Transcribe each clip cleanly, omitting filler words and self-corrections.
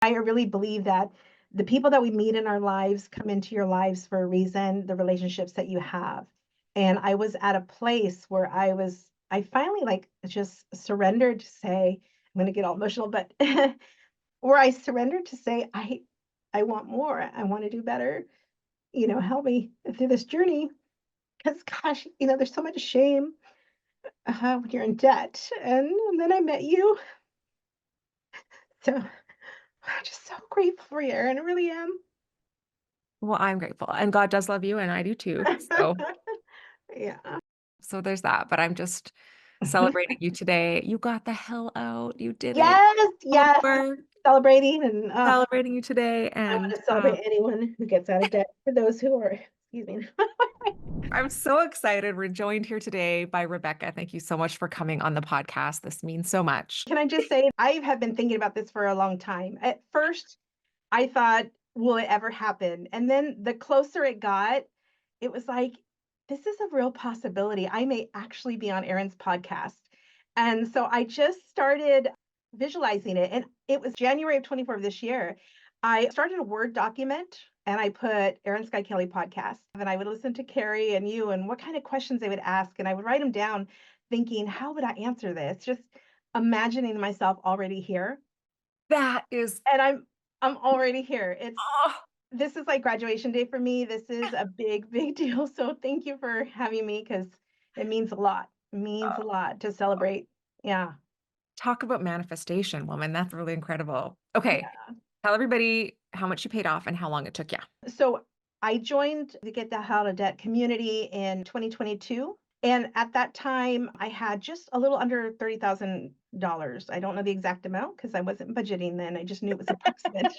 I really believe that the people that we meet in our lives come into your lives for a reason, the relationships that you have. And I was at a place where I finally like just surrendered to say, I'm going to get all emotional, but where I surrendered to say, I want more. I want to do better. Help me through this journey. Because gosh, there's so much shame when you're in debt. And then I met you. So I'm just so grateful for you, Erin. I really am. Well, I'm grateful, and God does love you, and I do too. So, Yeah. so there's that. But I'm just celebrating you today. You got the hell out. You did it. Yes, All the yes. work. Celebrating and Celebrating you today, I want and to celebrate anyone who gets out of debt for those who are, excuse me. I'm so excited. We're joined here today by Rebecca. Thank you so much for coming on the podcast. This means so much. Can I just say, I have been thinking about this for a long time. At first, I thought, will it ever happen? And then the closer it got, it was like, this is a real possibility. I may actually be on Erin's podcast. And so I just started visualizing it. And it was January of 24 of this year. I started a Word document and I put Erin Sky Kelly podcast. And I would listen to Keri and you and what kind of questions they would ask. And I would write them down thinking, how would I answer this? Just imagining myself already here. That is, And I'm already here. oh, This is like graduation day for me. This is a big, big deal. So thank you for having me because it means a lot. It means a lot to celebrate. Yeah. talk about manifestation, woman. That's really incredible. Okay. Yeah. Tell everybody how much you paid off and how long it took you. So I joined the Get the Hell Out of Debt community in 2022. And at that time, I had just a little under $30,000. I don't know the exact amount because I wasn't budgeting then. I just knew it was approximate.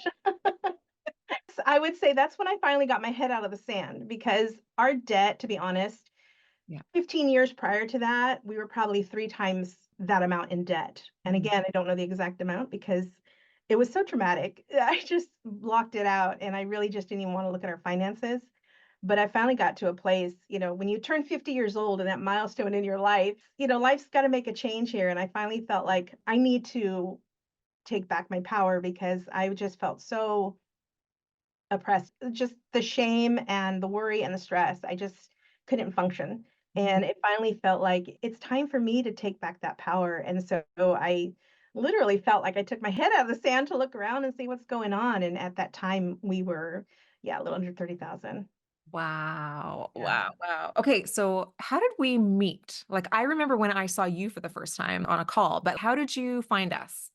I would say that's when I finally got my head out of the sand because our debt, to be honest, Yeah. 15 years prior to that, we were probably 3 times that amount in debt. And Mhm. again, I don't know the exact amount because it was so traumatic. I just blocked it out and I really just didn't even want to look at our finances. But I finally got to a place, when you turn 50 years old and that milestone in your life, life's got to make a change here. And I finally felt like I need to take back my power because I just felt so oppressed. Just the shame and the worry and the stress. I just couldn't function. Mhm. And it finally felt like it's time for me to take back that power. And so I literally felt like I took my head out of the sand to look around and see what's going on. And at that time, we were, yeah, a little under 30,000. Wow. Yeah. Wow. Wow. Okay. So, how did we meet? Like, I remember when I saw you for the first time on a call, but how did you find us?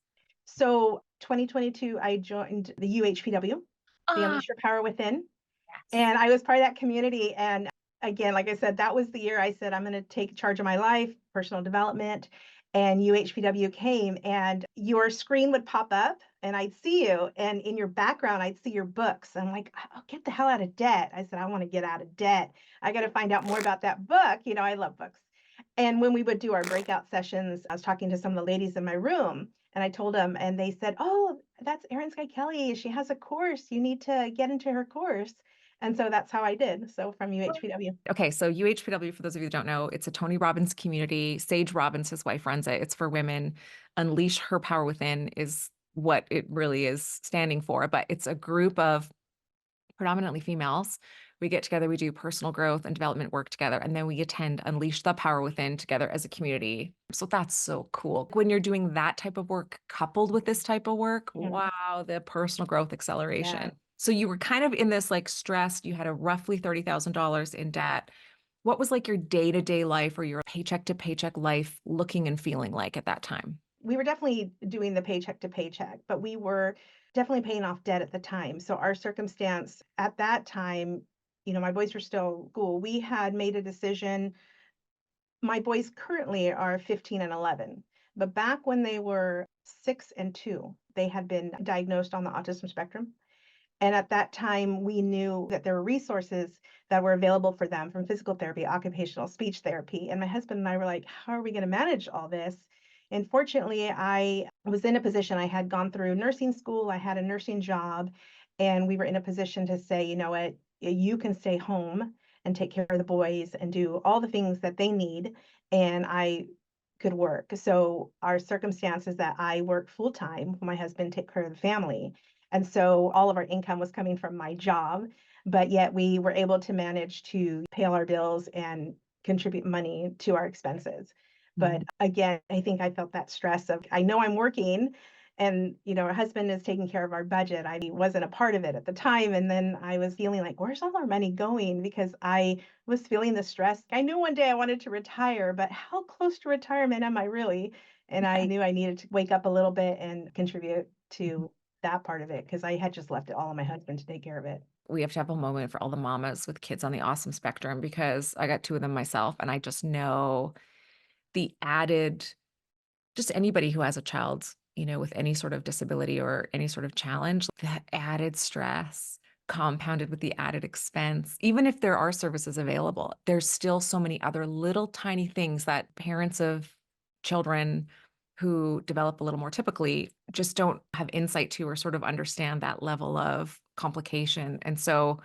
So 2022, I joined the UHPW, the Ah, Unleash Your Power Within. yes. And I was part of that community. And again, like I said, that was the year I said, I'm going to take charge of my life, personal development. And UHPW came, and your screen would pop up, and I'd see you. And in your background, I'd see your books. I'm like, I'll get the hell out of debt. I said, I want to get out of debt. I got to find out more about that book. I love books. And when we would do our breakout sessions, I was talking to some of the ladies in my room, and I told them, and they said, oh, that's Erin Sky Kelly. She has a course. You need to get into her course. And so that's how I did. So from UHPW. Okay, so UHPW, for those of you who don't know, it's a Tony Robbins community. Sage Robbins, his wife, runs it. It's for women. Unleash Her Power Within is what it really is standing for. But it's a group of predominantly females. We get together, we do personal growth and development work together, and then we attend Unleash the Power Within together as a community. So that's so cool. When you're doing that type of work coupled with this type of work, Mhm. wow, the personal growth Yeah. acceleration. So you were kind of in this like stressed, you had a roughly $30,000 in debt. What was like your day-to-day life or your paycheck to paycheck life looking and feeling like at that time? We were definitely doing the paycheck to paycheck, but we were definitely paying off debt at the time. So our circumstance at that time, my boys were still school. We had made a decision. My boys currently are 15 and 11, but back when they were 6 and 2, they had been diagnosed on the autism spectrum. And at that time, we knew that there were resources that were available for them from physical therapy, occupational speech therapy. And my husband and I were like, how are we going to manage all this? And fortunately, I was in a position, I had gone through nursing school, I had a nursing job, and we were in a position to say, you know what, you can stay home and take care of the boys and do all the things that they need. And I could work. So our circumstance is that I work full time, my husband take care of the family. And so all of our income was coming from my job, but yet we were able to manage to pay all our bills and contribute money to our expenses. But Mhm. again, I think I felt that stress of I know I'm working and our husband is taking care of our budget. I wasn't a part of it at the time, and then I was feeling like where's all our money going because I was feeling the stress. I knew one day I wanted to retire, but how close to retirement am I really? And I knew I needed to wake up a little bit and contribute Mhm. to that part of it because I had just left it all on my husband to take care of it. We have to have a moment for all the mamas with kids on the awesome spectrum because I got 2 of them myself, and I just know the added just anybody who has a child, with any sort of disability or any sort of challenge, that added stress compounded with the added expense, even if there are services available, there's still so many other little tiny things that parents of children who develop a little more typically just don't have insight to or sort of understand that level of complication. And so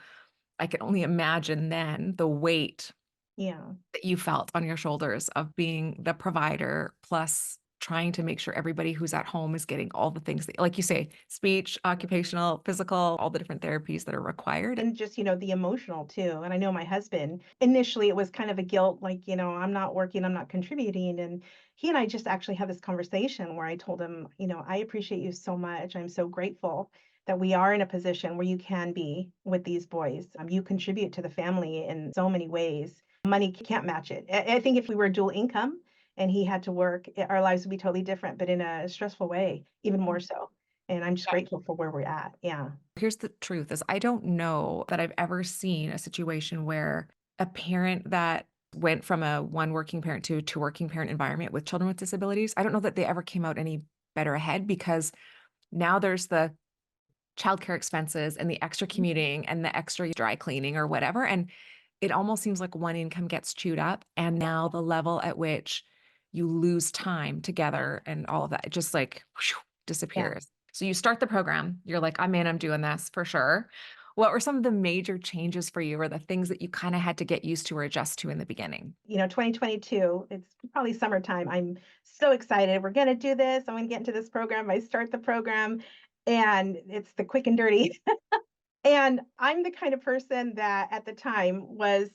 I can only imagine then the weight Yeah. that you felt on your shoulders of being the provider, plus trying to make sure everybody who's at home is getting all the things that like you say, speech, occupational, physical, all the different therapies that are required. And just, the emotional too. And I know my husband, initially it was kind of a guilt, like, I'm not working, I'm not contributing. And he and I just actually had this conversation where I told him, I appreciate you so much. I'm so grateful that we are in a position where you can be with these boys. You contribute to the family in so many ways. Money can't match it. I think if we were dual income and he had to work, our lives would be totally different, but in a stressful way, even more so. And I'm just grateful for where we're at. Yeah. Here's the truth is I don't know that I've ever seen a situation where a parent that went from a one working parent to a two working parent environment with children with disabilities, I don't know that they ever came out any better ahead because now there's the childcare expenses and the extra commuting and the extra dry cleaning or whatever. And it almost seems like one income gets chewed up. And now the level at which you lose time together and all of that, it just like whew, Yeah. disappears. So you start the program, you're like, I'm in, I'm doing this for sure. What were some of the major changes for you or the things that you kind of had to get used to or adjust to in the beginning? 2022, it's probably summertime. I'm so excited. We're going to do this. I'm going to get into this program. I start the program and it's the quick and dirty. And I'm the kind of person that at the time was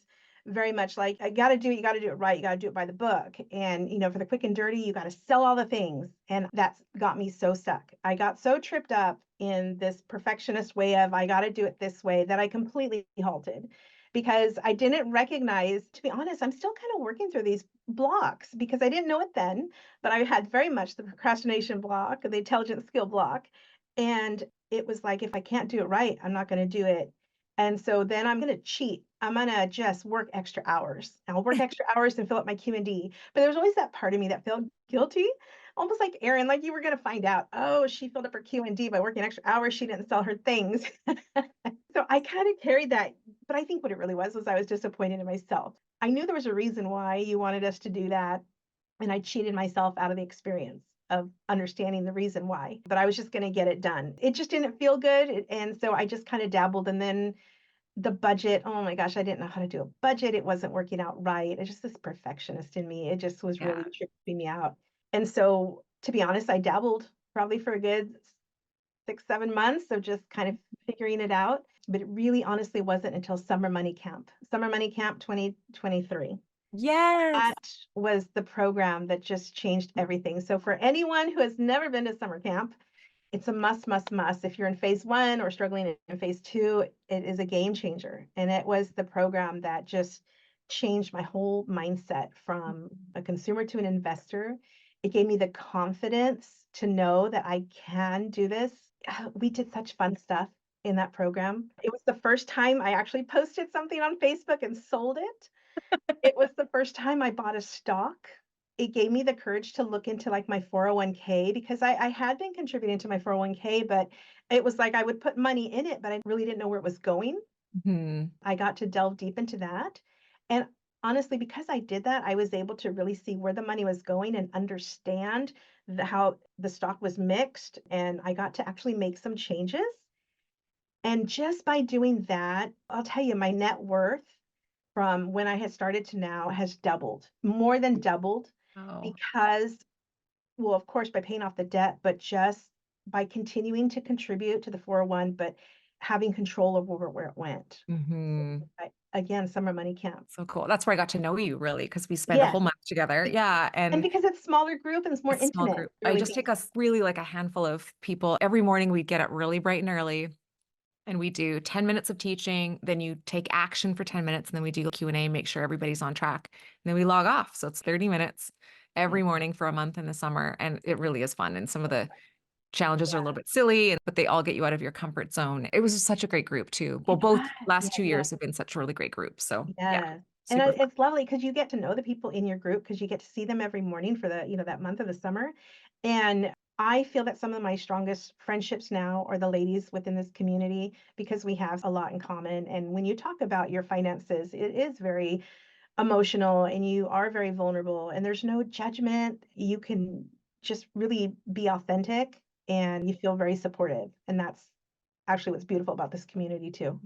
very much like, I got to do it. You got to do it right. You got to do it by the book. And, for the quick and dirty, you got to sell all the things. And that's got me so stuck. I got so tripped up in this perfectionist way of, I got to do it this way that I completely halted because I didn't recognize, to be honest, I'm still kind of working through these blocks because I didn't know it then, but I had very much the procrastination block, the intelligent skill block. And it was like, if I can't do it right, I'm not going to do it. And so then I'm going to cheat. I'm going to just work extra hours. I'll work extra hours and fill up my Q&D. But there's always that part of me that felt guilty, almost like Erin, like you were going to find out, oh, she filled up her Q&D by working extra hours. She didn't sell her things. So I kind of carried that. But I think what it really was I was disappointed in myself. I knew there was a reason why you wanted us to do that. And I cheated myself out of the experience of understanding the reason why, but I was just going to get it done. It just didn't feel good. And so I just kind of dabbled. And then the budget, oh my gosh, I didn't know how to do a budget. It wasn't working out right. It's just this perfectionist in me. It just was Yeah. really tripping me out. And so, to be honest, I dabbled probably for a good 6, 7 months of just kind of figuring it out. But it really honestly wasn't until Summer Money Camp 2023. Yes. That was the program that just changed everything. So for anyone who has never been to summer camp, it's a must, must, must. If you're in phase one or struggling in phase two, it is a game changer. And it was the program that just changed my whole mindset from a consumer to an investor. It gave me the confidence to know that I can do this. We did such fun stuff in that program. It was the first time I actually posted something on Facebook and sold it. It was the first time I bought a stock. It gave me the courage to look into, like, my 401k because I had been contributing to my 401k, but it was like I would put money in it, but I really didn't know where it was going. Mhm. I got to delve deep into that, and honestly, because I did that, I was able to really see where the money was going and understand how the stock was mixed, and I got to actually make some changes, and just by doing that, I'll tell you, my net worth from when I had started to now has doubled, more than doubled Oh. because, well, of course, by paying off the debt, but just by continuing to contribute to the 401, but having control over where it went. Mhm. Again, summer money camp. So cool. That's where I got to know you really, because we spent a Yes, whole month together. Yeah, and and because it's smaller group and it's more a small intimate, group. I really just being take us really like a handful of people. Every morning we'd get up really bright and early and we do 10 minutes of teaching, then you take action for 10 minutes, and then we do Q&A, make sure everybody's on track, and then we log off. So it's 30 minutes every morning for a month in the summer, and it really is fun. And some of the challenges are a little bit silly, but they all get you out of your comfort zone. It was just such a great group too. Well, it both was, last yeah, 2 yeah. years have been such really great groups. So yeah, Yes, and, super fun. it's lovely because you get to know the people in your group because you get to see them every morning for that month of the summer, and I feel that some of my strongest friendships now are the ladies within this community because we have a lot in common, and when you talk about your finances, it is very emotional, and you are very vulnerable, and there's no judgment. You can just really be authentic, and you feel very supported, and that's actually what's beautiful about this community too.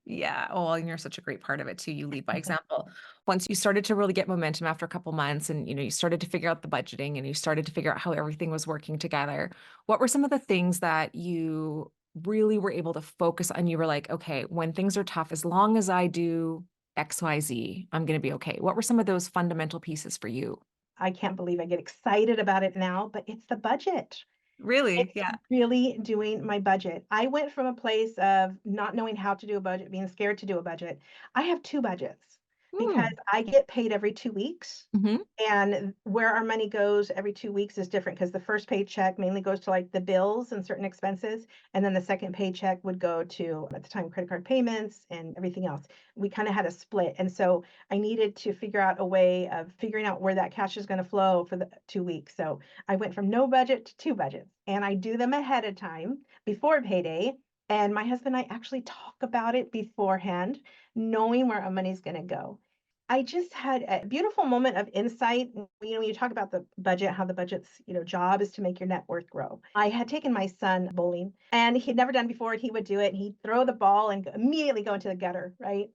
Yeah. Oh, and you're such a great part of it too. You lead by example. Once you started to really get momentum after a couple months and you started to figure out the budgeting and you started to figure out how everything was working together, what were some of the things that you really were able to focus on? You were like, okay, when things are tough, as long as I do XYZ, I'm going to be okay. What were some of those fundamental pieces for you? I can't believe I get excited about it now, but it's the budget. Really? It's Yeah. really doing my budget. I went from a place of not knowing how to do a budget, being scared to do a budget. I have 2 budgets because Hmm. I get paid every 2 weeks, Hmm. and where our money goes every 2 weeks is different because the first paycheck mainly goes to, like, the bills and certain expenses, and then the second paycheck would go to, at the time, credit card payments and everything else. We kinda had a split, and so I needed to figure out a way of figuring out where that cash is gonna flow for the 2 weeks. So I went from no budget to 2 budgets, and I do them ahead of time before payday, and my husband and I actually talk about it beforehand, knowing where our money's gonna go. I just had a beautiful moment of insight. When you talk about the budget, how the budget's, job is to make your net worth grow. I had taken my son bowling, and he'd never done before, and he would do it, and he'd throw the ball and immediately go into the gutter, right?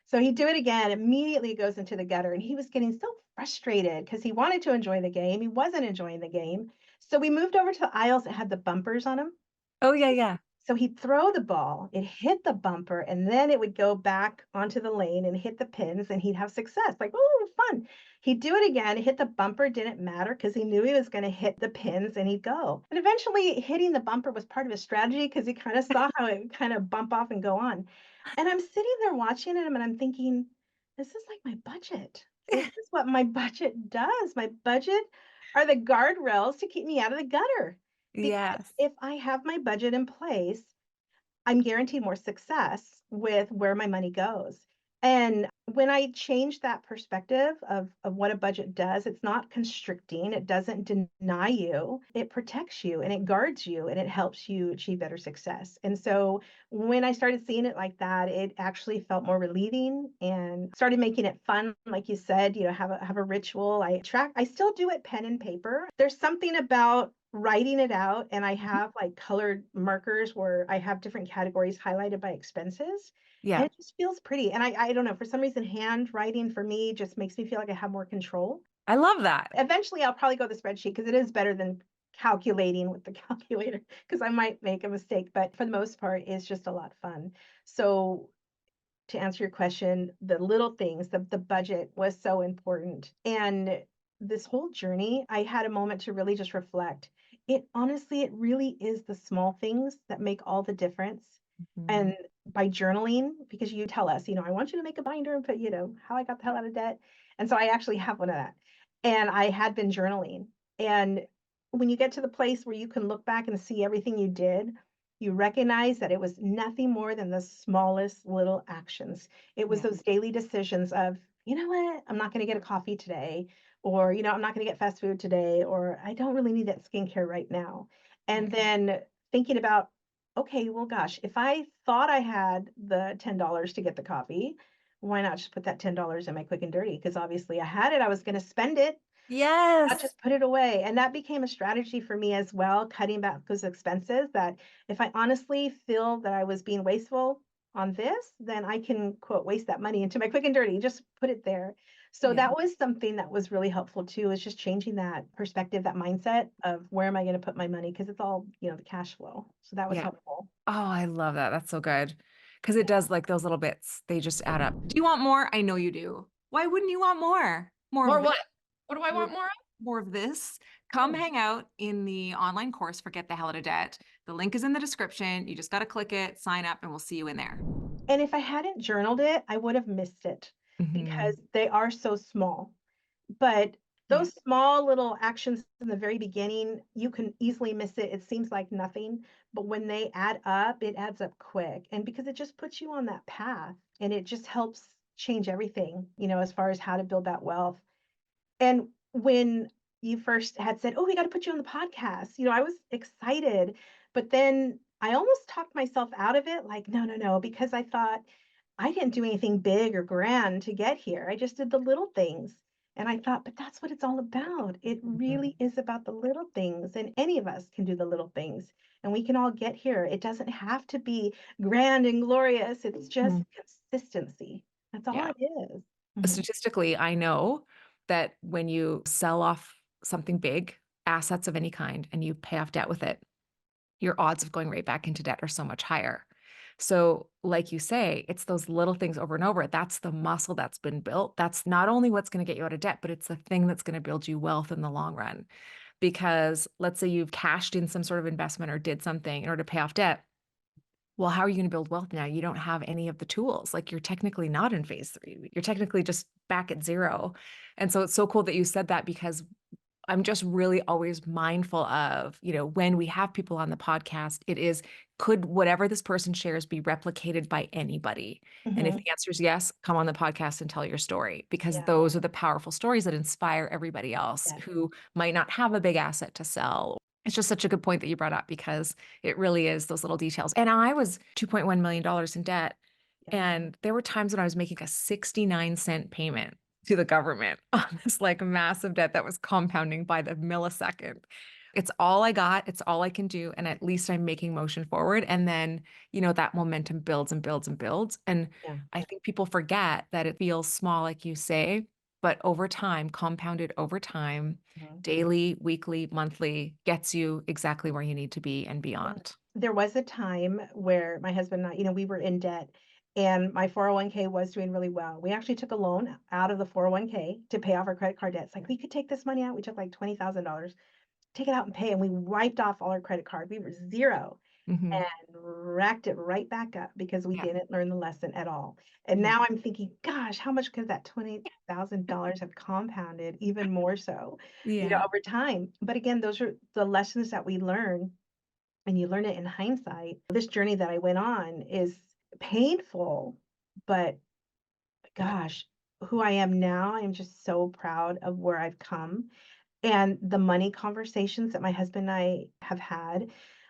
So he'd do it again, immediately it goes into the gutter, and he was getting so frustrated because he wanted to enjoy the game. He wasn't enjoying the game. So we moved over to the aisles that had the bumpers on them. Oh, yeah, yeah. So he'd throw the ball, it hit the bumper, and then it would go back onto the lane and hit the pins, and he'd have success. Like, oh, fun. He'd do it again, hit the bumper, didn't matter because he knew he was going to hit the pins and he'd go. And eventually, hitting the bumper was part of his strategy because he kind of saw how it would kind of bump off and go on. And I'm sitting there watching him and I'm thinking, this is like my budget. This is what my budget does. My budget are the guardrails to keep me out of the gutter. Because Yes. if I have my budget in place, I'm guaranteed more success with where my money goes. And when I change that perspective of what a budget does, it's not constricting, it doesn't deny you, it protects you and it guards you and it helps you achieve better success. And so when I started seeing it like that, it actually felt more relieving and started making it fun. Like you said, have a ritual. I still do it pen and paper. There's something about writing it out, and I have like colored markers where I have different categories highlighted by expenses, and Yeah. it just feels pretty. And I don't know, for some reason, handwriting for me just makes me feel like I have more control. I love that. Eventually, I'll probably go the spreadsheet because it is better than calculating with the calculator because I might make a mistake, but for the most part, it's just a lot of fun. So to answer your question, the little things, the budget was so important. And this whole journey, I had a moment to really just reflect. It really is the small things that make all the difference. Mhm. And by journaling, because you tell us, I want you to make a binder and put, how I got the hell out of debt. And so I actually have one of that. And I had been journaling. And when you get to the place where you can look back and see everything you did, you recognize that it was nothing more than the smallest little actions. It was Yeah. those daily decisions of, you know what, I'm not going to get a coffee today, or, I'm not going to get fast food today, or I don't really need that skincare right now. Right. And then thinking about, okay, well, gosh, if I thought I had the $10 to get the coffee, why not just put that $10 in my quick and dirty? Because obviously I had it, I was going to spend it, not Yes. just put it away. And that became a strategy for me as well, cutting back those expenses that if I honestly feel that I was being wasteful, on this, then I can quote waste that money into my quick and dirty, just put it there. So Yeah. that was something that was really helpful too, is just changing that perspective, that mindset of where am I going to put my money? Because it's all, the cash flow. So that was Yeah. helpful. Oh, I love that. That's so good. Because it does like those little bits, they just add up. Do you want more? I know you do. Why wouldn't you want more? More More of this? what? What do I More, want more of? More of this. Come oh. hang out in the online course, Forget the Hell Out of Debt. The link is in the description. You just got to click it, sign up, and we'll see you in there. And if I hadn't journaled it, I would have missed it Hmm. because they are so small. But Yeah. those small little actions in the very beginning, you can easily miss it. It seems like nothing, but when they add up, it adds up quick. And because it just puts you on that path and it just helps change everything, as far as how to build that wealth. And when you first had said, "Oh, we gotta put you on the podcast," I was excited, but then I almost talked myself out of it, like, "No, no, no," because I thought, I didn't do anything big or grand to get here. I just did the little things. And I thought, but that's what it's all about. It Mhm. really is about the little things, and any of us can do the little things, and we can all get here. It doesn't have to be grand and glorious. It's just Mhm. consistency. That's all Yeah. it is. Mhm. Statistically, I know that when you sell off something big, assets of any kind, and you pay off debt with it, your odds of going right back into debt are so much higher. So, like you say, it's those little things over and over. That's the muscle that's been built. That's not only what's going to get you out of debt, but it's the thing that's going to build you wealth in the long run. Because let's say you've cashed in some sort of investment or did something in order to pay off debt. Well, how are you going to build wealth now? You don't have any of the tools. Like you're technically not in phase three. You're technically just back at zero. And so it's so cool that you said that because I'm just really always mindful of, when we have people on the podcast, it is, could whatever this person shares be replicated by anybody? And if Mhm. the answer is yes, come on the podcast and tell your story because Yeah. those are the powerful stories that inspire everybody else Yes. who might not have a big asset to sell. It's just such a good point that you brought up because it really is those little details. And I was $2.1 million in debt. Yeah. And there were times when I was making a 69-cent payment to the government on this like massive debt that was compounding by the millisecond. It's all I got. It's all I can do. And at least I'm making motion forward. And then, that momentum builds and builds and builds. And Yeah. I think people forget that it feels small, like you say, but over time, compounded over time, Mhm. daily, weekly, monthly, gets you exactly where you need to be and Yeah. beyond. There was a time where my husband and I, we were in debt and my 401k was doing really well. We actually took a loan out of the 401k to pay off our credit card debts. Like we could take this money out. We took like $20,000, take it out and pay. And we wiped off all our credit card. We were zero Hmm. and racked it right back up because we Yeah. didn't learn the lesson at all. And Yeah. now I'm thinking, gosh, how much could that $20,000 have compounded even more so, Yeah. over time? But again, those are the lessons that we learn and you learn it in hindsight. This journey that I went on is painful, but gosh, who I am now, I'm just so proud of where I've come and the money conversations that my husband and I have had.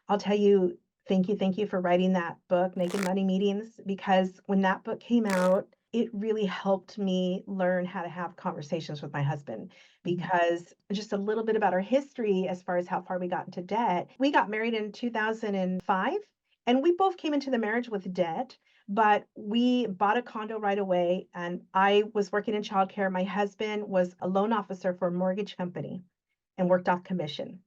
I'll tell you, thank you for writing that book, Naked Money Meetings, because when that book came out, it really helped me learn how to have conversations with my husband. Mhm. Because just a little bit about our history as far as how far we got into debt. We got married in 2005, and we both came into the marriage with debt. But we bought a condo right away, and I was working in childcare. My husband was a loan officer for a mortgage company and worked off commission.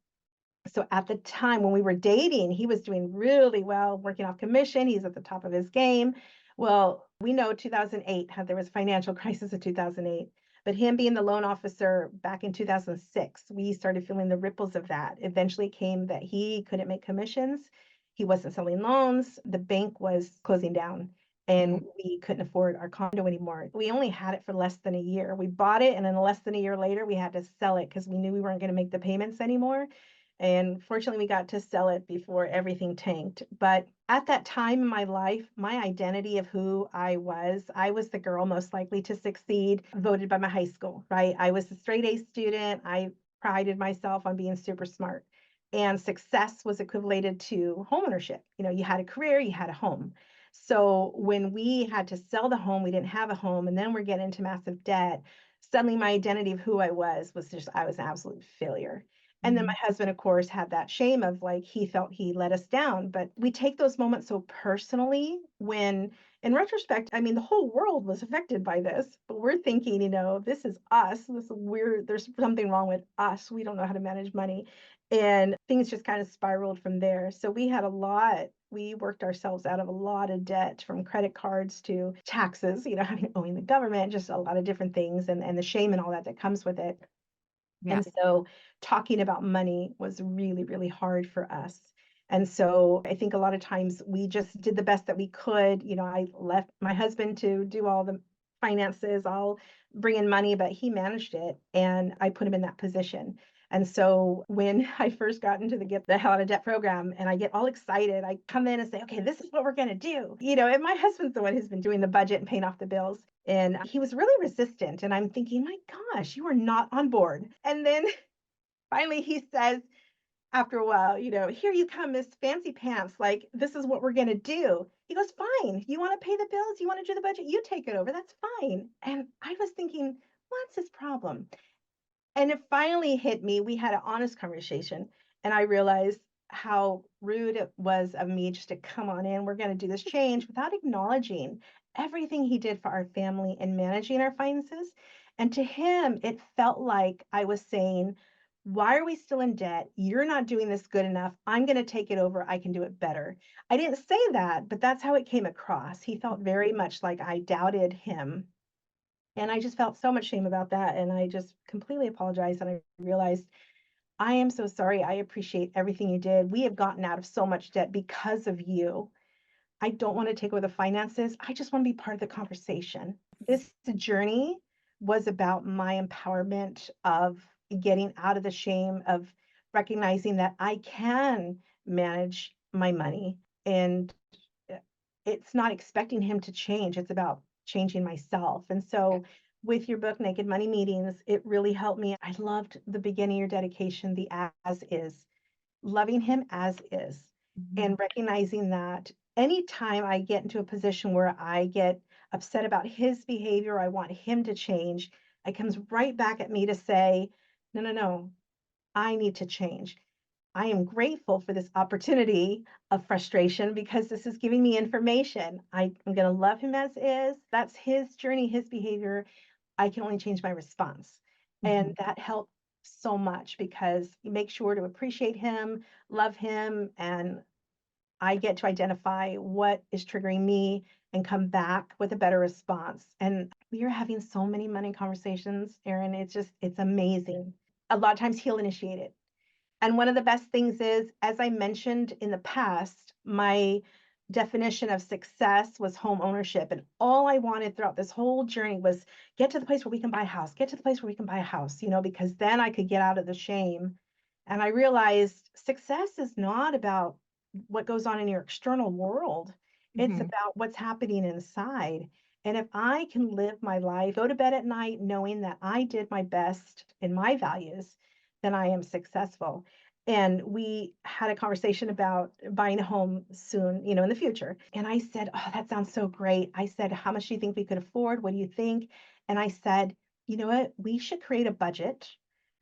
So at the time when we were dating, he was doing really well, working off commission. He's at the top of his game. Well, we know 2008, how there was a financial crisis of 2008, but him being the loan officer back in 2006, we started feeling the ripples of that. Eventually came that he couldn't make commissions. He wasn't selling loans. The bank was closing down and Mhm. we couldn't afford our condo anymore. We only had it for less than a year. We bought it and then less than a year later, we had to sell it because we knew we weren't going to make the payments anymore. And fortunately, we got to sell it before everything tanked. But at that time in my life, my identity of who I was the girl most likely to succeed, voted by my high school, right? I was a straight A student. I prided myself on being super smart. And success was equated to homeownership. You had a career, you had a home. So when we had to sell the home, we didn't have a home, and then we're getting into massive debt. Suddenly, my identity of who I was just, I was an absolute failure. And then Mhm. my husband, of course, had that shame of like he felt he let us down. But we take those moments so personally when, in retrospect, I mean, the whole world was affected by this, but we're thinking, this is us. There's something wrong with us. We don't know how to manage money. And things just kind of spiraled from there. So we worked ourselves out of a lot of debt from credit cards to taxes, having owing the government, just a lot of different things and the shame and all that comes with it. Yeah. And so talking about money was really, really hard for us. And so I think a lot of times we just did the best that we could. I left my husband to do all the finances, I'll bring in money, but he managed it and I put him in that position. And so when I first got into the Get the Hell Out of Debt program and I get all excited, I come in and say, okay, this is what we're going to do. And my husband's the one who's been doing the budget and paying off the bills. And he was really resistant. And I'm thinking, my gosh, you are not on board. And then finally he says, after a while, here you come, Miss Fancy Pants. Like, this is what we're going to do. He goes, fine. You want to pay the bills? You want to do the budget? You take it over. That's fine. And I was thinking, what's his problem? And it finally hit me. We had an honest conversation, and I realized how rude it was of me just to come on in. We're going to do this change without acknowledging everything he did for our family and managing our finances. And to him, it felt like I was saying, why are we still in debt? You're not doing this good enough. I'm going to take it over. I can do it better. I didn't say that, but that's how it came across. He felt very much like I doubted him, and I just felt so much shame about that, and I just completely apologized, and I realized, "I am so sorry, I appreciate everything you did. We have gotten out of so much debt because of you. I don't wanna take over the finances, I just wanna be part of the conversation." This journey was about my empowerment of getting out of the shame of recognizing that I can manage my money, and uh, it's not expecting him to change, it's about changing myself. And Yeah. so with your book, Naked Money Meetings, it really helped me. I loved the beginning, your dedication, the as is, loving him as is, Mhm. and recognizing that anytime I get into a position where I get upset about his behavior, I want him to change, it comes right back at me to say, no, no, no, I need to change. I am grateful for this opportunity of frustration because this is giving me information. I'm going to love him as is. That's his journey, his behavior. I can only change my response. And Mhm. that helped so much because you make sure to appreciate him, love him, and I get to identify what is triggering me and come back with a better response. And we are having so many money conversations, Erin. It's amazing. A lot of times he'll initiate it, and one of the best things is, as I mentioned in the past, my definition of success was home ownership. And all I wanted throughout this whole journey was get to the place where we can buy a house, get to the place where we can buy a house, because then I could get out of the shame. And I realized success is not about what goes on in your external world, it's Mhm. about what's happening inside. And if I can live my life, go to bed at night knowing that I did my best in my values, then I am successful. And we had a conversation about buying a home soon, in the future. And I said, "Oh, that sounds so great." I said, "How much do you think we could afford? What do you think?" And I said, "You know what? We should create a budget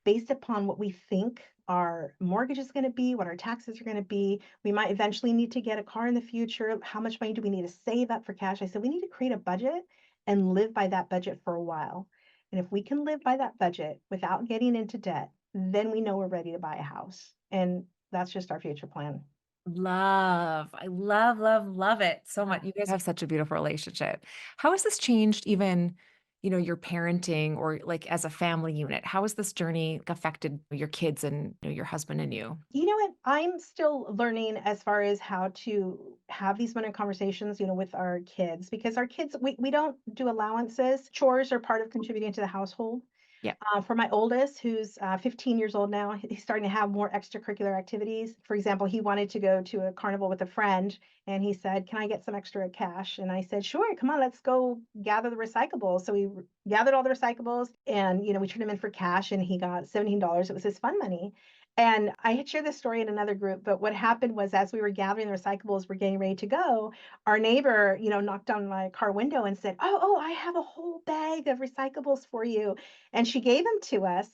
based upon what we think our mortgage is going to be, what our taxes are going to be. We might eventually need to get a car in the future. How much money do we need to save up for cash?" I said, "We need to create a budget and live by that budget for a while. And if we can live by that budget without getting into debt, then we know we're ready to buy a house." And that's just our future plan. Love. I love, love, love it so Yeah. much. You guys have such a beautiful relationship. How has this changed even, your parenting or like as a family unit? How has this journey affected your kids and your husband and you? You know what? I'm still learning as far as how to have these minute conversations, with our kids, because our kids, we don't do allowances. Chores are part of contributing to the household. Yeah. For my oldest, who's 15 years old now, he's starting to have more extracurricular activities. For example, he wanted to go to a carnival with a friend, and he said, "Can I get some extra cash?" And I said, "Sure, come on, let's go gather the recyclables." So we gathered all the recyclables, and we turned them in for cash, and he got $17. It was his fun money. And I had shared this story in another group, but what happened was as we were gathering the recyclables, we're getting ready to go, our neighbor, knocked on my car window and said, "Oh, I have a whole bag of recyclables for you." And she gave them to us.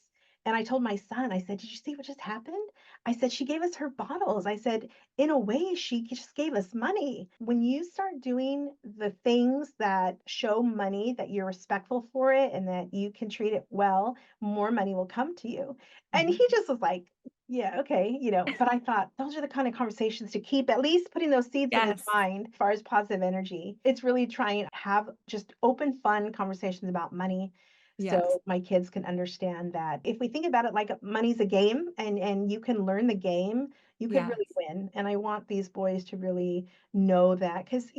And I told my son, I said, "Did you see what just happened?" I said, "She gave us her bottles." I said, "In a way, she just gave us money." When you start doing the things that show money, that you're respectful for it and that you can treat it well, more money will come to you. And Mhm. he just was like, "Yeah, okay," but I thought those are the kind of conversations to keep at least putting those seeds in his Yes. mind as far as positive energy. It's really trying to have just open, fun conversations about money Yes. so my kids can understand that if we think about it like money's a game and you can learn the game, you could really Yes. win. And I want these boys to really know that because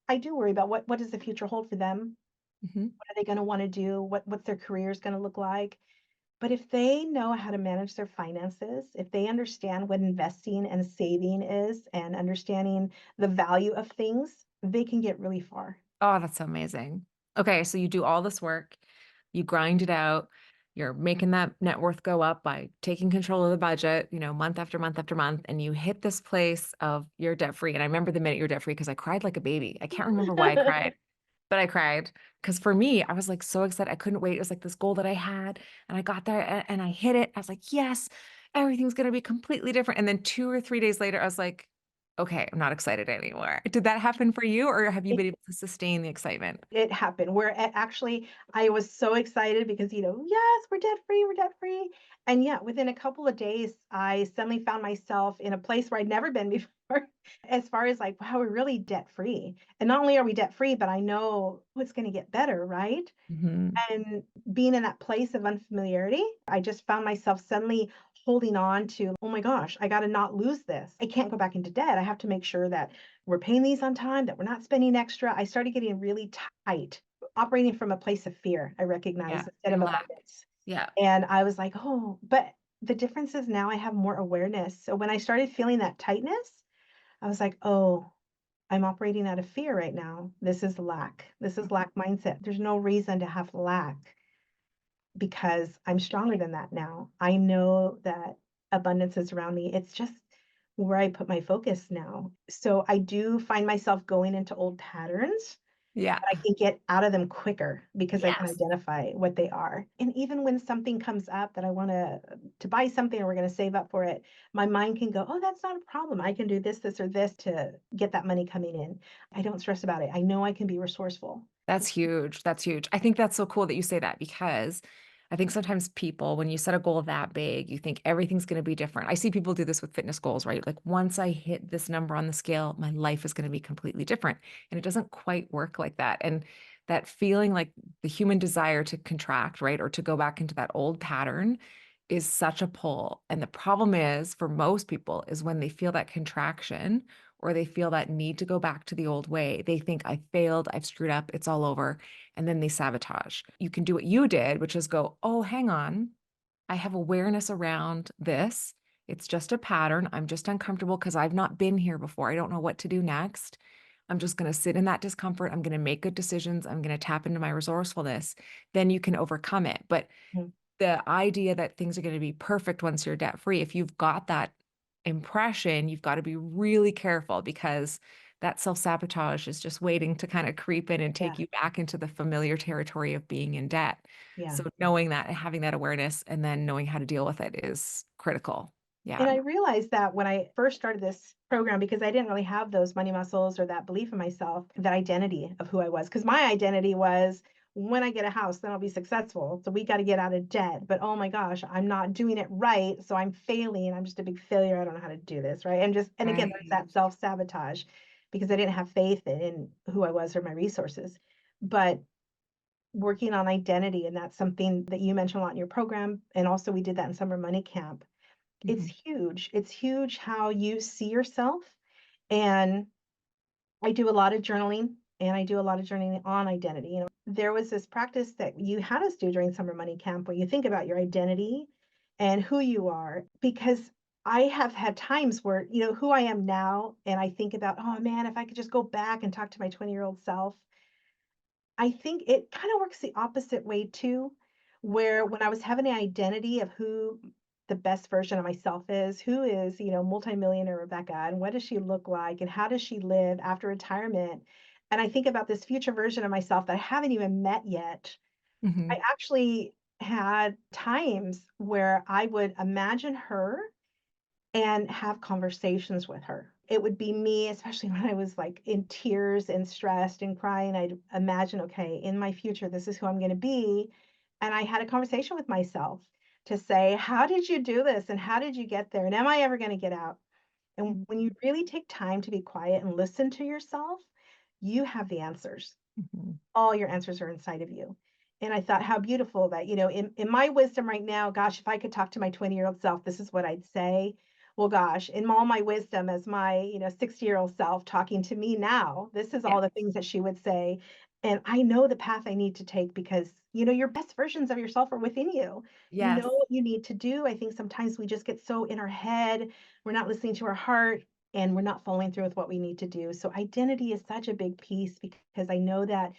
I do worry about what does the future hold for them? Mhm. What are they going to want to do? What's their careers going to look like? But if they know how to manage their finances, if they understand what investing and saving is and understanding the value of things, they can get really far. Oh, that's so amazing. Okay, so you do all this work, you grind it out, you're making that net worth go up by taking control of the budget, month after month after month, and you hit this place of you're debt free. And I remember the minute you're debt free because I cried like a baby. I can't remember why I cried, but I cried because for me, I was like so excited. I couldn't wait. It was like this goal that I had, and I got there and I hit it. I was like, yes, everything's going to be completely different. And then 2 or 3 days later, I was like, okay, I'm not excited anymore. Did that happen for you, or have you been able to sustain the excitement? It happened where actually I was so excited because, yes, we're debt free, we're debt free. And yeah, within a couple of days, I suddenly found myself in a place where I'd never been before, as far as like, wow, we're really debt free. And not only are we debt free, but I know it's going to get better, right? Mhm. And being in that place of unfamiliarity, I just found myself suddenly holding on to, oh my gosh, I got to not lose this. I can't go back into debt. I have to make sure that we're paying these on time, that we're not spending extra. I started getting really tight, operating from a place of fear, I Yeah, recognize, instead and of lack. abundance. Yeah. And I was like, oh, but the difference is now I have more awareness. So when I started feeling that tightness, I was like, oh, I'm operating out of fear right now. This is lack. This is lack mindset. There's no reason to have lack because I'm stronger than that now. I know that abundance is around me. It's just where I put my focus now. So I do find myself going into old patterns, Yeah. but I can get out of them quicker because I can Yes. identify what they are. And even when something comes up that I want to buy something or we're going to save up for it, my mind can go, "Oh, that's not a problem. I can do this, this, or this to get that money coming in." I don't stress about it. I know I can be resourceful. That's huge. That's huge. I think that's so cool that you say that because I think sometimes people, when you set a goal that big, you think everything's going to be different. I see people do this with fitness goals, right? Like once I hit this number on the scale, my life is going to be completely different. And it doesn't quite work like that. And that feeling like the human desire to contract, right? Or to go back into that old pattern is such a pull. And the problem is for most people is when they feel that contraction or they feel that need to go back to the old way. They think I failed, I've screwed up, it's all over. And then they sabotage. You can do what you did, which is go, oh, hang on. I have awareness around this. It's just a pattern. I'm just uncomfortable because I've not been here before. I don't know what to do next. I'm just going to sit in that discomfort. I'm going to make good decisions. I'm going to tap into my resourcefulness. Then you can overcome it. But Mhm. the idea that things are going to be perfect once you're debt free, if you've got that impression, you've got to be really careful because that self sabotage is just waiting to kind of creep in and Yeah. take you back into the familiar territory of being in debt. Yeah. So, knowing that and having that awareness and then knowing how to deal with it is critical. And Yeah. I realized that when I first started this program, because I didn't really have those money muscles or that belief in myself, that identity of who I was. Because my identity was when I get a house, then I'll be successful. So we got to get out of debt. But oh my gosh, I'm not doing it right. So I'm failing. I'm just a big failure. I don't know how to do this. Right. And again, there's Right. that self sabotage because I didn't have faith in who I was or my resources. But working on identity, and that's something that you mentioned a lot in your program. And also, we did that in Summer Money Camp. It's Mhm. huge. It's huge how you see yourself, and I do a lot of journaling, and I do a lot of journaling on identity. There was this practice that you had us do during Summer Money Camp where you think about your identity and who you are, because I have had times where, who I am now, and I think about, oh man, if I could just go back and talk to my 20-year-old self. I think it kind of works the opposite way too, where when I was having an identity of who the best version of myself is, who is, multimillionaire Rebecca, and what does she look like, and how does she live after retirement? And I think about this future version of myself that I haven't even met yet. I Mhm. actually had times where I would imagine her and have conversations with her. It would be me, especially when I was like in tears and stressed and crying. I'd imagine, okay, in my future, this is who I'm going to be. And I had a conversation with myself to say, how did you do this? And how did you get there? And am I ever going to get out? And when you really take time to be quiet and listen to yourself, you have the answers. Mhm. All your answers are inside of you. And I thought, how beautiful that, in my wisdom right now, gosh, if I could talk to my 20-year-old self, this is what I'd say. Well, gosh, in all my wisdom as my, 60-year-old self talking to me now, this is Yeah. all the things that she would say. And I know the path I need to take because, your best versions of yourself are within you. You know Yes. what you need to do. I think sometimes we just get so in our head, we're not listening to our heart, and we're not following through with what we need to do. So identity is such a big piece because I know that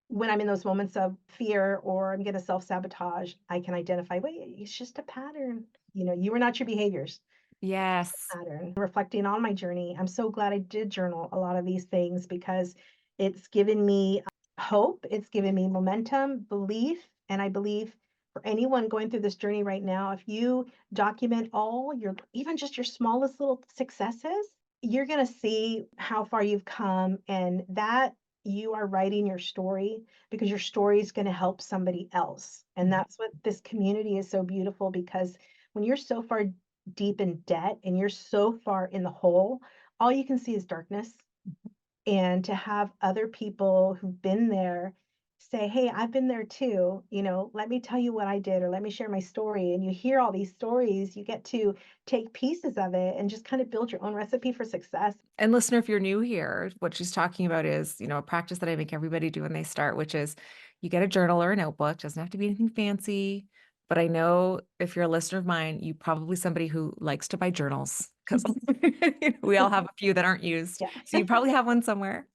when I'm in those moments of fear or I'm gonna self-sabotage, I can identify, wait, it's just a pattern. You are not your behaviors, Yes. pattern. Reflecting on my journey, I'm so glad I did journal a lot of these things because it's given me hope, it's given me momentum, belief, and I believe for anyone going through this journey right now, if you document all your, even just your smallest little successes, you're going to see how far you've come and that you are writing your story because your story is going to help somebody else. And Mhm. that's what this community is so beautiful because when you're so far deep in debt and you're so far in the hole, all you can see is darkness. And to have other people who've been there say, hey, I've been there too, let me tell you what I did, or let me share my story. And you hear all these stories, you get to take pieces of it and just kind of build your own recipe for success. And listener, if you're new here, what she's talking about is, a practice that I make everybody do when they start, which is you get a journal or a notebook. Doesn't have to be anything fancy. But I know if you're a listener of mine, you probably somebody who likes to buy journals because we all have a few that aren't used. Yeah. So you probably have one somewhere.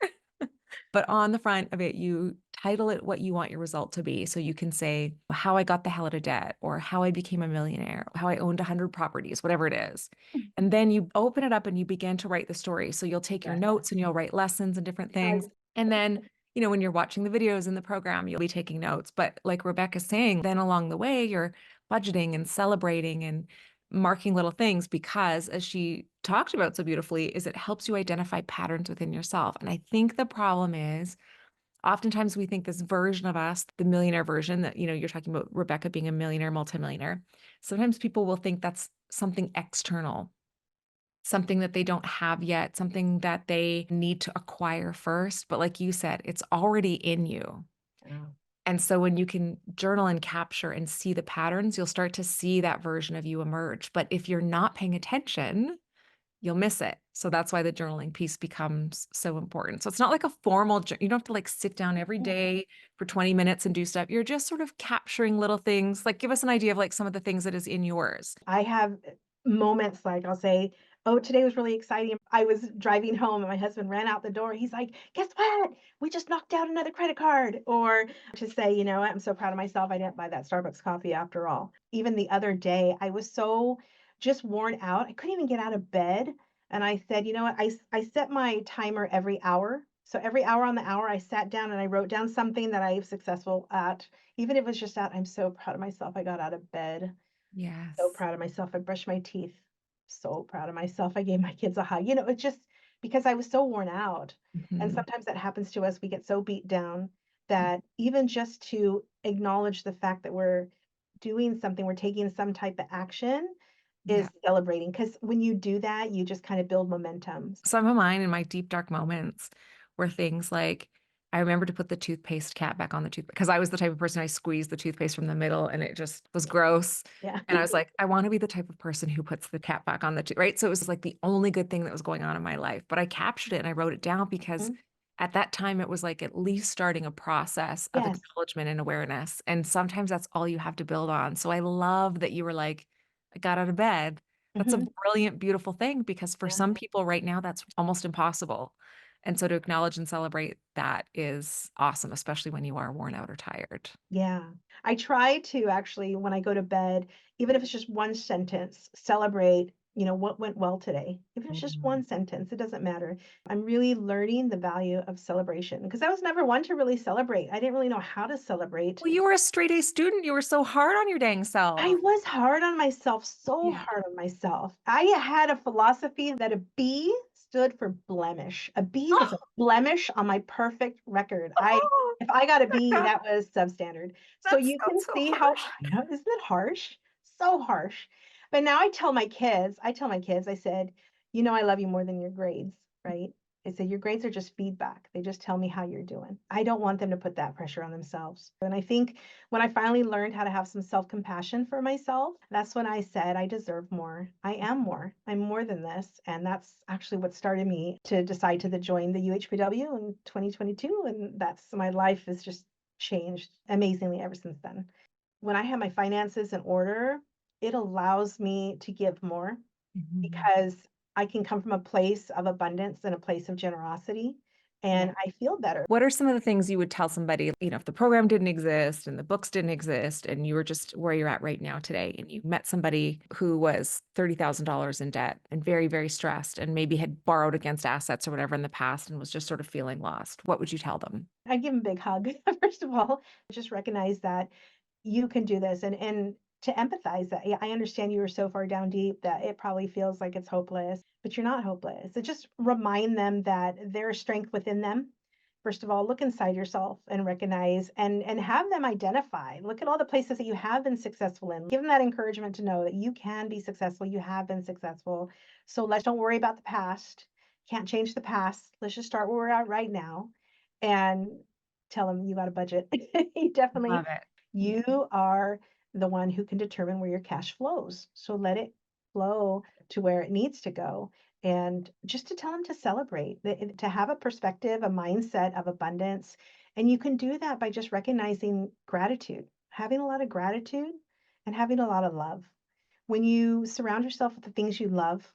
But on the front of it, you title it what you want your result to be. So you can say how I got the hell out of debt or how I became a millionaire, how I owned 100 properties, whatever it is. And then you open it up and you begin to write the story. So you'll take your Yes. notes and you'll write lessons and different things. And then, when you're watching the videos in the program, you'll be taking notes. But like Rebecca's saying, then along the way, you're budgeting and celebrating and marking little things because as she talked about so beautifully is it helps you identify patterns within yourself. And I think the problem is oftentimes we think this version of us, the millionaire version that, you're talking about Rebecca being a millionaire, multimillionaire. Sometimes people will think that's something external, something that they don't have yet, something that they need to acquire first. But like you said, it's already in you. Yeah. And so when you can journal and capture and see the patterns, you'll start to see that version of you emerge. But if you're not paying attention, you'll miss it. So that's why the journaling piece becomes so important. So it's not like a formal, you don't have to like sit down every day for 20 minutes and do stuff. You're just sort of capturing little things. Like give us an idea of like some of the things that is in yours. I have moments like I'll say, "Oh, today was really exciting." I was driving home and my husband ran out the door. He's like, "Guess what? We just knocked out another credit card." Or to say, "You know what? I'm so proud of myself. I didn't buy that Starbucks coffee after all." Even the other day, I was so just worn out. I couldn't even get out of bed. And I said, "You know what? I set my timer every hour. So every hour on the hour, I sat down and I wrote down something that I was successful at. Even if it was just that, I'm so proud of myself. I got out of bed. So Yes. proud of myself. I brushed my teeth. So proud of myself. I gave my kids a hug. It's just because I was so worn out. And Mhm. sometimes that happens to us. We get so beat down that even just to acknowledge the fact that we're doing something, we're taking some type of action is Yeah. celebrating. Because when you do that, you just kind of build momentum. Some of mine in my deep dark moments were things like I remember to put the toothpaste cap back on the toothpaste because I was the type of person I squeezed the toothpaste from the middle and it just was gross. Yeah. And I was like, I want to be the type of person who puts the cap back on the tooth, right? So it was like the only good thing that was going on in my life. But I captured it and I wrote it down because Mhm. at that time it was like at least starting a process of Yes. acknowledgement and awareness. And sometimes that's all you have to build on. So I love that you were like, I got out of bed. That's a Mhm. brilliant, beautiful thing because for Yeah. some people right now, that's almost impossible. And so to acknowledge and celebrate that is awesome, especially when you are worn out or tired. Yeah. I try to actually, when I go to bed, even if it's just one sentence, celebrate What went well today? Even if it's just Mhm. one sentence, it doesn't matter. I'm really learning the value of celebration because I was never one to really celebrate. I didn't really know how to celebrate. Well, you were a straight A student. You were so hard on your dang I self. was hard on myself, so Yeah. hard on myself. I had a philosophy that a B stood for blemish. A B was a blemish on my perfect record. Oh, If I got a B, that that was substandard. So that you can sounds so see how, harsh. I know, isn't it harsh? So harsh. But now I tell my kids, I said, I love you more than your grades, right? I said, your grades are just feedback. They just tell me how you're doing. I don't want them to put that pressure on themselves. And I think when I finally learned how to have some self compassion for myself, that's when I said, I deserve more. I am more. I'm more than this. And that's actually what started me to decide to join the UHPW in 2022. And that's my life has just changed amazingly ever since then. When I have my finances in order, it allows me to give more Mhm. because I can come from a place of abundance and a place of generosity, Yeah. and I feel better. What are some of the things you would tell somebody, if the program didn't exist and the books didn't exist and you were just where you're at right now today and you met somebody who was $30,000 in debt and very, very stressed and maybe had borrowed against assets or whatever in the past and was just sort of feeling lost? What would you tell them? I give 'em a big hug, first of all, just recognize that you can do this and to empathize that, yeah, I understand you were so far down deep that it probably feels like it's hopeless, but you're not hopeless. So just remind them that there is strength within them. First of all, look inside yourself and recognize and have them identify. Look at all the places that you have been successful in. Give them that encouragement to know that you can be successful. You have been successful. So let's don't worry about the past. Can't change the past. Let's just start where we're at right now and tell them you got a budget. You definitely Love it. Yeah. you are the one who can determine where your cash flows. So let it flow to where it needs to go. And just to tell them to celebrate, to have a perspective, a mindset of abundance. And you can do that by just recognizing gratitude, having a lot of gratitude and having a lot of love. When you surround yourself with the things you love,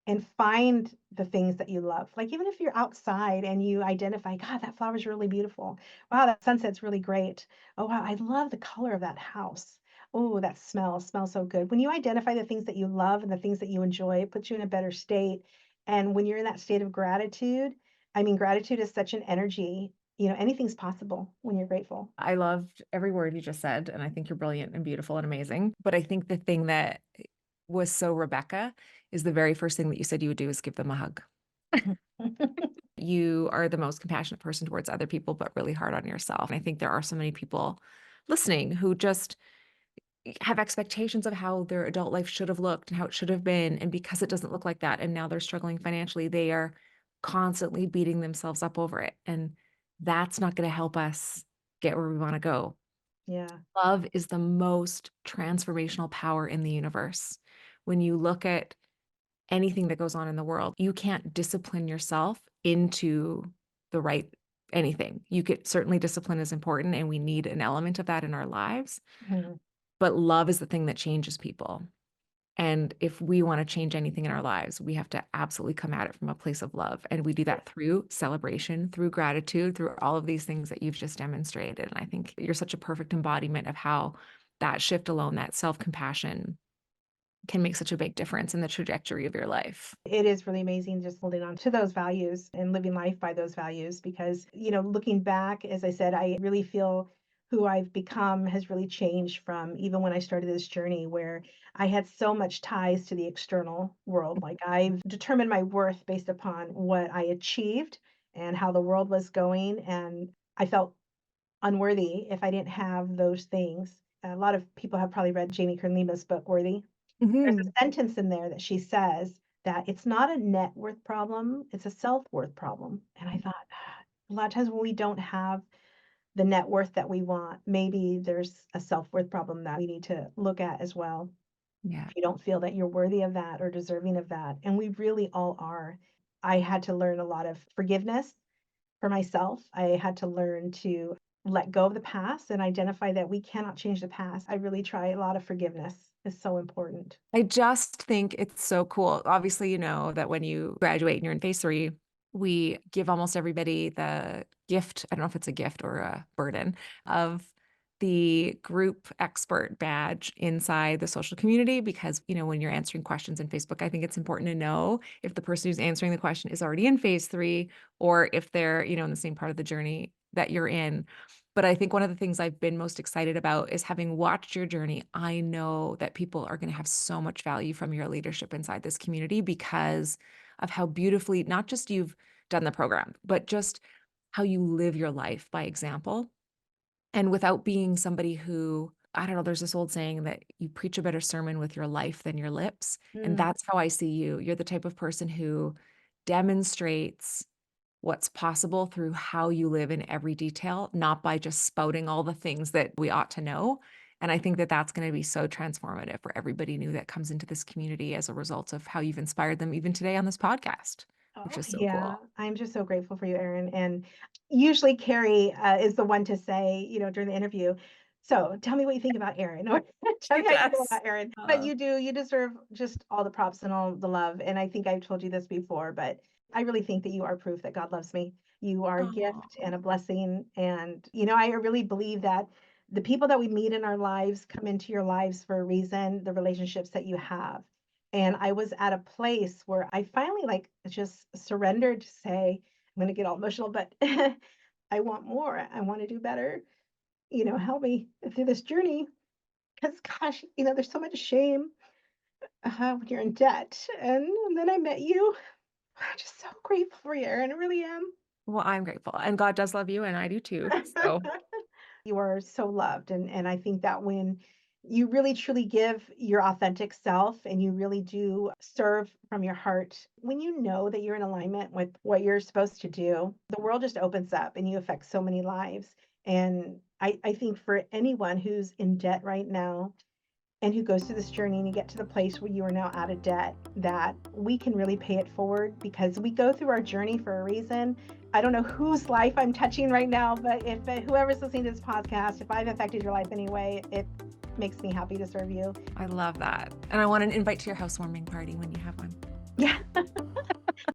and find the things that you love. Like even if you're outside and you identify, God, that flower's really beautiful. Wow, that sunset's really great. Oh, wow, I love the color of that house. Oh, that smells so good. When you identify the things that you love and the things that you enjoy, it puts you in a better state. And when you're in that state of gratitude, I mean, gratitude is such an energy. Anything's possible when you're grateful. I loved every word you just said, and I think you're brilliant and beautiful and amazing. But I think the thing that was so Rebecca is the very first thing that you said you would do is give them a hug. You are the most compassionate person towards other people, but really hard on yourself. And I think there are so many people listening who just have expectations of how their adult life should have looked and how it should have been. And because it doesn't look like that, and now they're struggling financially, they are constantly beating themselves up over it. And that's not going to help us get where we want to go. Yeah. Love is the most transformational power in the universe. When you look at anything that goes on in the world, you can't discipline yourself into the right anything. You could certainly discipline is important and we need an element of that in our lives, Mhm. but love is the thing that changes people. And if we want to change anything in our lives, we have to absolutely come at it from a place of love. And we do that through celebration, through gratitude, through all of these things that you've just demonstrated. And I think you're such a perfect embodiment of how that shift alone, that self compassion, can make such a big difference in the trajectory of your life. It is really amazing just holding on to those values and living life by those values because, looking back, as I said, I really feel who I've become has really changed from even when I started this journey where I had so much ties to the external world. Like I've determined my worth based upon what I achieved and how the world was going. And I felt unworthy if I didn't have those things. A lot of people have probably read Jamie Kern Lima's book, Worthy. There's Mhm. a sentence in there that she says that it's not a net worth problem, it's a self-worth problem. And I thought, a lot of times when we don't have the net worth that we want, maybe there's a self-worth problem that we need to look at as well. Yeah. If you don't feel that you're worthy of that or deserving of that, and we really all are. I had to learn a lot of forgiveness for myself. I had to learn to let go of the past and identify that we cannot change the past. I really try a lot of forgiveness is so important. I just think it's so cool. Obviously, you know that when you graduate and you're in phase three, we give almost everybody the gift. I don't know if it's a gift or a burden of the group expert badge inside the social community because, when you're answering questions in Facebook, I think it's important to know if the person who's answering the question is already in phase 3 or if they're, in the same part of the journey that you're in. But I think one of the things I've been most excited about is having watched your journey. I know that people are going to have so much value from your leadership inside this community because of how beautifully, not just you've done the program, but just how you live your life by example. And without being somebody who, I don't know, there's this old saying that you preach a better sermon with your life than your lips. And Mm. that's how I see you. You're the type of person who demonstrates what's possible through how you live in every detail, not by just spouting all the things that we ought to know. And I think that that's going to be so transformative for everybody new that comes into this community as a result of how you've inspired them even today on this podcast, which Oh, is so yeah. cool. I'm just so grateful for you, Erin. And usually Carrie is the one to say, during the interview, so tell me what you think about Erin, or tell She me how you feel does. about Erin. But you deserve just all the props and all the love. And I think I've told you this before, but I really think that you are proof that God loves me. You are a gift Oh, and a blessing. And, I really believe that the people that we meet in our lives come into your lives for a reason, the relationships that you have. And I was at a place where I finally like just surrendered to say, I'm going to get all emotional, but I want more. I want to do better. Help me through this journey. Because, gosh, there's so much shame when you're in debt. And then I met you. I'm just so grateful for you, Erin. I really am. well, I'm grateful. And God does love you, and I do too. So You are so loved. And I think that when you really truly give your authentic self and you really do serve from your heart, when you know that you're in alignment with what you're supposed to do, the world just opens up and you affect so many lives. And I think for anyone who's in debt right now, and who goes through this journey and you get to the place where you are now out of debt, that we can really pay it forward because we go through our journey for a reason. I don't know whose life I'm touching right now, but if whoever's listening to this podcast, if I've affected your life anyway, it makes me happy to serve you. I love that. And I want an invite to your housewarming party when you have one. Yeah.